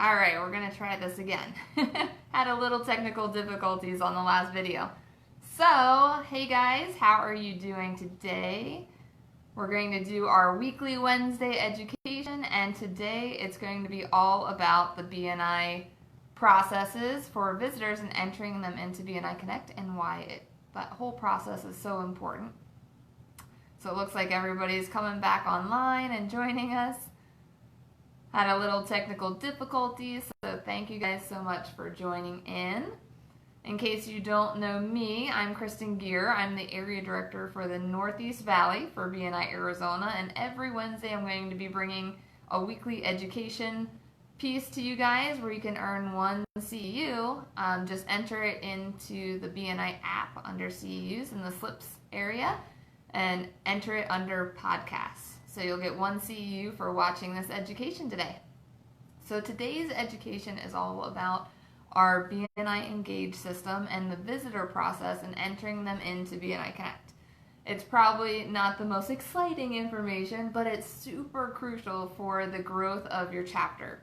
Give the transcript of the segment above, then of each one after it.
All right, we're gonna try this again. Had a little technical difficulties on the last video. So, hey guys, how are you doing today? We're going to do our weekly Wednesday education, and today it's going to be all about the BNI processes for visitors and entering them into BNI Connect and why that whole process is so important. So it looks like everybody's coming back online and joining us. Had a little technical difficulties, so thank you guys so much for joining in. In case you don't know me, I'm Kristen Gear. I'm the area director for the Northeast Valley for BNI Arizona, and every Wednesday I'm going to be bringing a weekly education piece to you guys where you can earn one CEU. Just enter it into the BNI app under CEUs in the slips area and enter it under podcasts. So you'll get one CEU for watching this education today. So today's education is all about our BNI Engage system and the visitor process and entering them into BNI Connect. It's probably not the most exciting information, but it's super crucial for the growth of your chapter,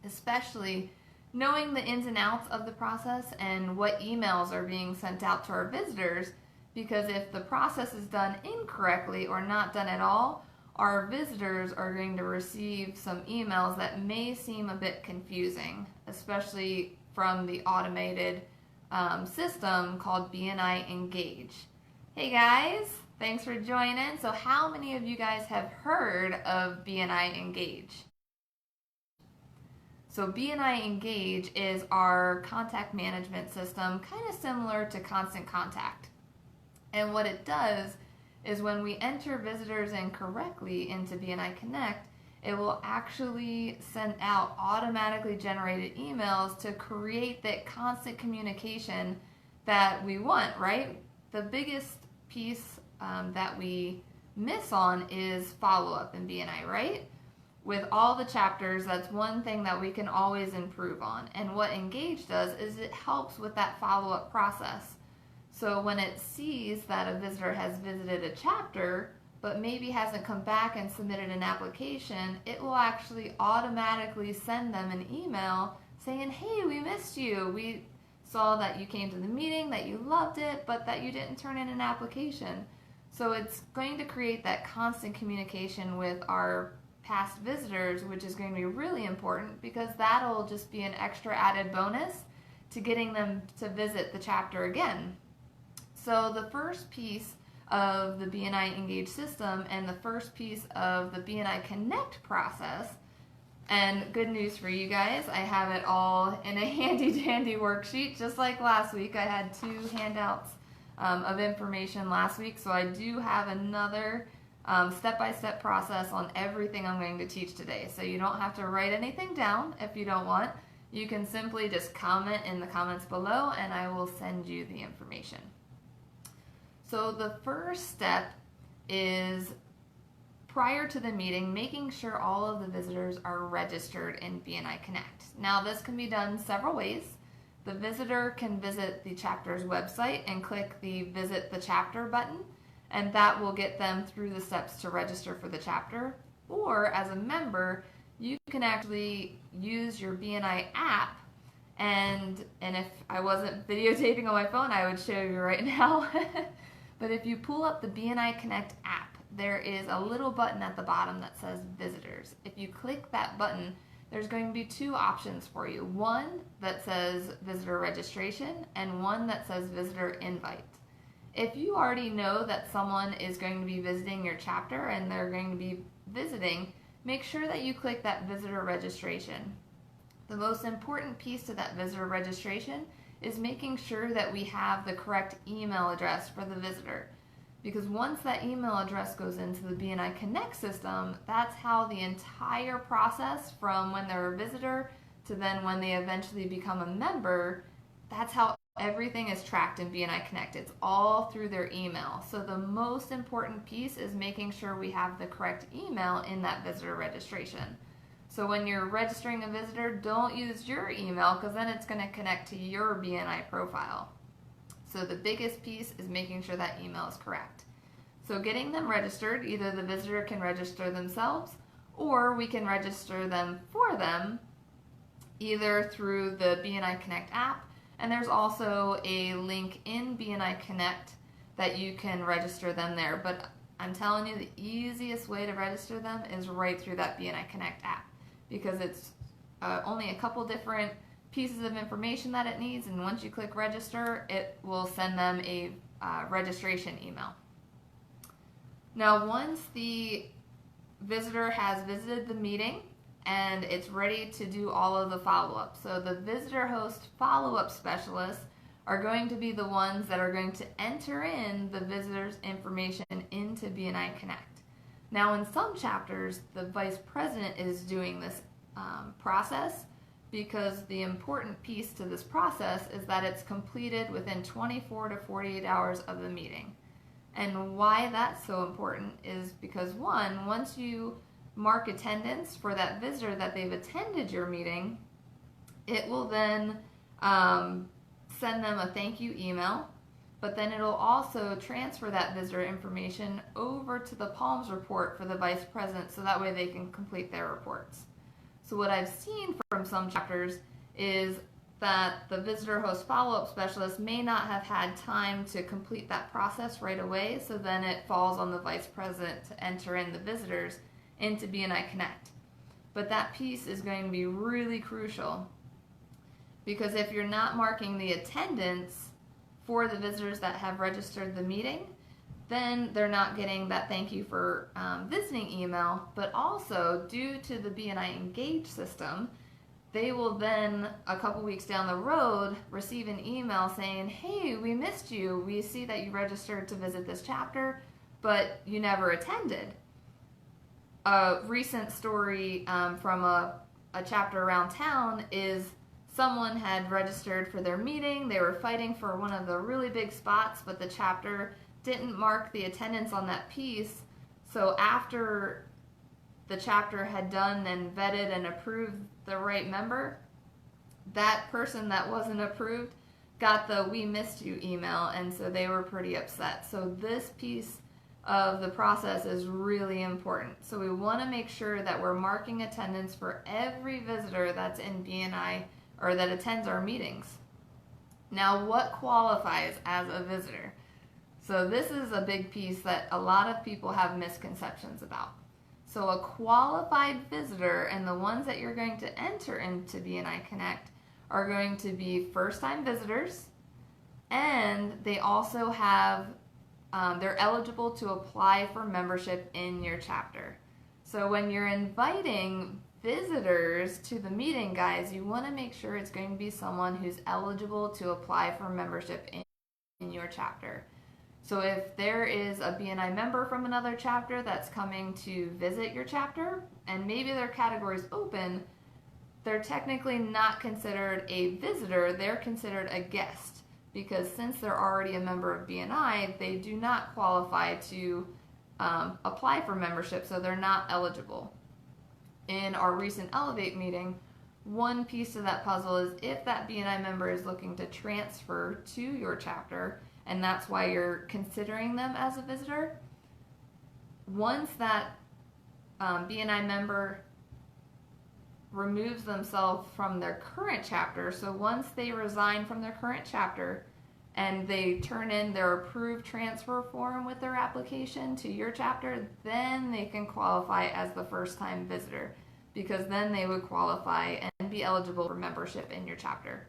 especially knowing the ins and outs of the process and what emails are being sent out to our visitors, because if the process is done incorrectly or not done at all, our visitors are going to receive some emails that may seem a bit confusing, especially from the automated system called BNI Engage. Hey guys, thanks for joining. So how many of you guys have heard of BNI Engage? So BNI Engage is our contact management system, kind of similar to Constant Contact. And what it does is when we enter visitors in correctly into BNI Connect, it will actually send out automatically generated emails to create that constant communication that we want, right? The biggest piece that we miss on is follow-up in BNI, right? With all the chapters, that's one thing that we can always improve on. And what Engage does is it helps with that follow-up process. So when it sees that a visitor has visited a chapter, but maybe hasn't come back and submitted an application, it will actually automatically send them an email saying, hey, we missed you. We saw that you came to the meeting, that you loved it, but that you didn't turn in an application. So it's going to create that constant communication with our past visitors, which is going to be really important because that'll just be an extra added bonus to getting them to visit the chapter again. So the first piece of the BNI Engage system and the first piece of the BNI Connect process, and good news for you guys, I have it all in a handy dandy worksheet. Just like last week, I had 2 handouts of information last week, so I do have another step-by-step process on everything I'm going to teach today. So you don't have to write anything down if you don't want. You can simply just comment in the comments below and I will send you the information. So the first step is, prior to the meeting, making sure all of the visitors are registered in BNI Connect. Now this can be done several ways. The visitor can visit the chapter's website and click the Visit the Chapter button, and that will get them through the steps to register for the chapter. Or as a member, you can actually use your BNI app, and if I wasn't videotaping on my phone, I would show you right now. But if you pull up the BNI Connect app, there is a little button at the bottom that says Visitors. If you click that button, there's going to be 2 options for you. One that says Visitor Registration and one that says Visitor Invite. If you already know that someone is going to be visiting your chapter and they're going to be visiting, make sure that you click that Visitor Registration. The most important piece to that visitor registration is making sure that we have the correct email address for the visitor. Because once that email address goes into the BNI Connect system, that's how the entire process from when they're a visitor to then when they eventually become a member, that's how everything is tracked in BNI Connect. It's all through their email. So the most important piece is making sure we have the correct email in that visitor registration. So when you're registering a visitor, don't use your email because then it's going to connect to your BNI profile. So the biggest piece is making sure that email is correct. So getting them registered, either the visitor can register themselves or we can register them for them either through the BNI Connect app, and there's also a link in BNI Connect that you can register them there. But I'm telling you, the easiest way to register them is right through that BNI Connect app, because it's only a couple different pieces of information that it needs, and once you click register, it will send them a registration email. Now, once the visitor has visited the meeting and it's ready to do all of the follow-up, so the visitor host follow-up specialists are going to be the ones that are going to enter in the visitor's information into BNI Connect. Now, in some chapters, the vice president is doing this process, because the important piece to this process is that it's completed within 24 to 48 hours of the meeting. And why that's so important is because, one, once you mark attendance for that visitor that they've attended your meeting, it will then send them a thank you email, but then it'll also transfer that visitor information over to the Palms report for the vice president, so that way they can complete their reports. So what I've seen from some chapters is that the visitor host follow-up specialist may not have had time to complete that process right away, so then it falls on the vice president to enter in the visitors into BNI Connect. But that piece is going to be really crucial, because if you're not marking the attendance for the visitors that have registered the meeting, then they're not getting that thank you for visiting email. But also, due to the BNI Engage system, they will then, a couple weeks down the road, receive an email saying, hey, we missed you. We see that you registered to visit this chapter, but you never attended. A recent story from a chapter around town is someone had registered for their meeting. They were fighting for one of the really big spots, but the chapter didn't mark the attendance on that piece. So after the chapter had done and vetted and approved the right member, that person that wasn't approved got the "we missed you" email, and so they were pretty upset. So this piece of the process is really important. So we want to make sure that we're marking attendance for every visitor that's in BNI or that attends our meetings. Now, what qualifies as a visitor? So this is a big piece that a lot of people have misconceptions about. So a qualified visitor, and the ones that you're going to enter into BNI Connect, are going to be first-time visitors, and they also have, they're eligible to apply for membership in your chapter. So when you're inviting visitors to the meeting, guys, you want to make sure it's going to be someone who's eligible to apply for membership in your chapter. So if there is a BNI member from another chapter that's coming to visit your chapter, and maybe their category is open, they're technically not considered a visitor, they're considered a guest, because since they're already a member of BNI, they do not qualify to apply for membership, so they're not eligible. In our recent Elevate meeting, one piece of that puzzle is if that BNI member is looking to transfer to your chapter, and that's why you're considering them as a visitor, once that BNI member removes themselves from their current chapter, so once they resign from their current chapter and they turn in their approved transfer form with their application to your chapter, then they can qualify as the first-time visitor, because then they would qualify and be eligible for membership in your chapter.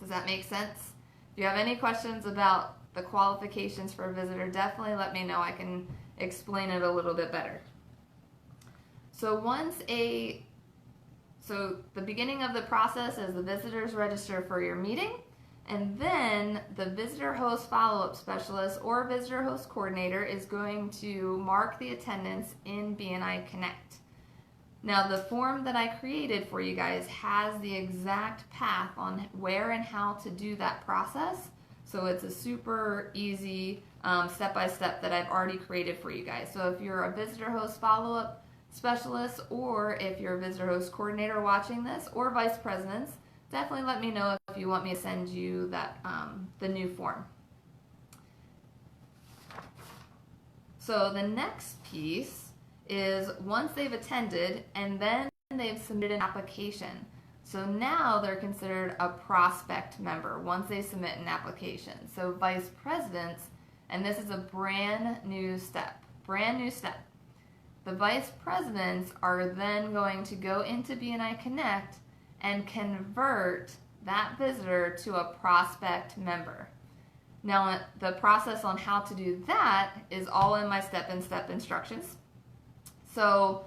Does that make sense? If you have any questions about the qualifications for a visitor, definitely let me know. I can explain it a little bit better. So so the beginning of the process is the visitors register for your meeting, and then the visitor host follow-up specialist or visitor host coordinator is going to mark the attendance in BNI Connect. Now, the form that I created for you guys has the exact path on where and how to do that process. So it's a super easy step-by-step that I've already created for you guys. So if you're a visitor host follow-up specialist, or if you're a visitor host coordinator watching this, or vice presidents, definitely let me know if you want me to send you that the new form. So the next piece is once they've attended and then they've submitted an application. So now they're considered a prospect member once they submit an application. So vice presidents, and this is a brand new step. The vice presidents are then going to go into BNI Connect and convert that visitor to a prospect member. Now, the process on how to do that is all in my step-in-step instructions. So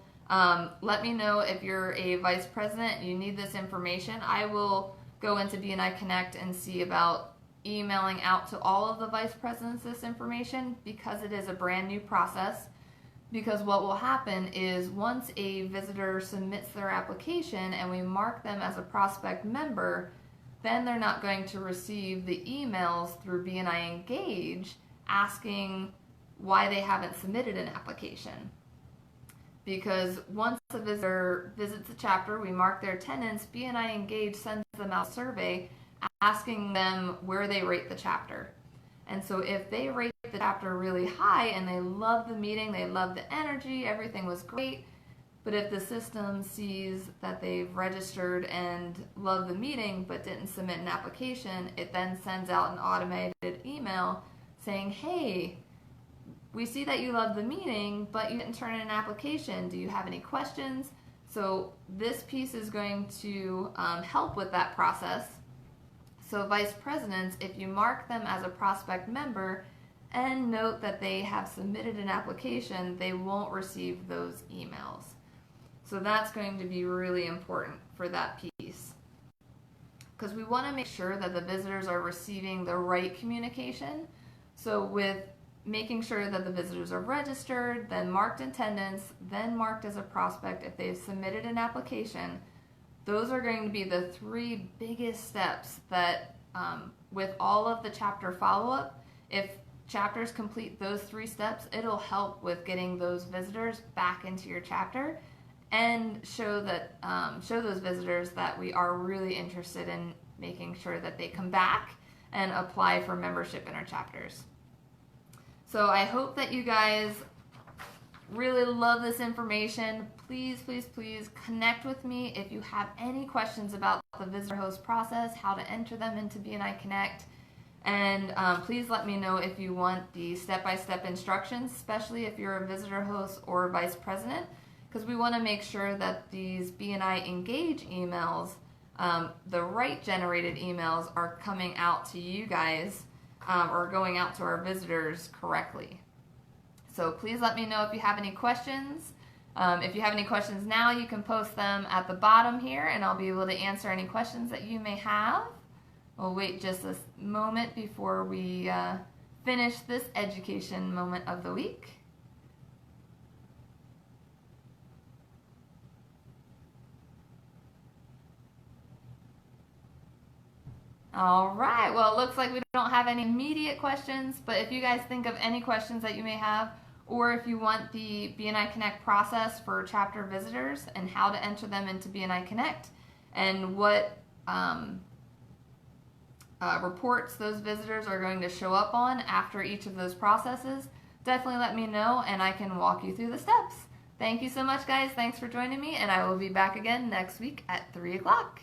let me know if you're a vice president, you need this information. I will go into BNI Connect and see about emailing out to all of the vice presidents this information, because it is a brand new process. Because what will happen is once a visitor submits their application and we mark them as a prospect member, then they're not going to receive the emails through BNI Engage asking why they haven't submitted an application. Because once a visitor visits a chapter, we mark their attendance, BNI Engage sends them out a survey asking them where they rate the chapter. And so if they rate the chapter really high and they love the meeting, they love the energy, everything was great, but if the system sees that they've registered and love the meeting but didn't submit an application, it then sends out an automated email saying, hey, we see that you love the meeting, but you didn't turn in an application. Do you have any questions? So this piece is going to help with that process. So vice presidents, if you mark them as a prospect member and note that they have submitted an application, they won't receive those emails. So that's going to be really important for that piece, because we want to make sure that the visitors are receiving the right communication. So with making sure that the visitors are registered, then marked in attendance, then marked as a prospect if they've submitted an application, those are going to be the three biggest steps that with all of the chapter follow-up, if chapters complete those 3 steps, it'll help with getting those visitors back into your chapter and show those visitors that we are really interested in making sure that they come back and apply for membership in our chapters. So I hope that you guys really love this information. Please, please, please connect with me if you have any questions about the visitor host process, how to enter them into BNI Connect. And please let me know if you want the step-by-step instructions, especially if you're a visitor host or vice president, because we want to make sure that these BNI Engage emails, the right generated emails, are coming out to you guys or going out to our visitors correctly. So please let me know if you have any questions. If you have any questions now, you can post them at the bottom here, and I'll be able to answer any questions that you may have. We'll wait just a moment before we finish this education moment of the week. All right, well, it looks like we don't have any immediate questions, but if you guys think of any questions that you may have, or if you want the BNI Connect process for chapter visitors and how to enter them into BNI Connect and what reports those visitors are going to show up on after each of those processes, definitely let me know and I can walk you through the steps. Thank you so much, guys. Thanks for joining me, and I will be back again next week at 3 o'clock.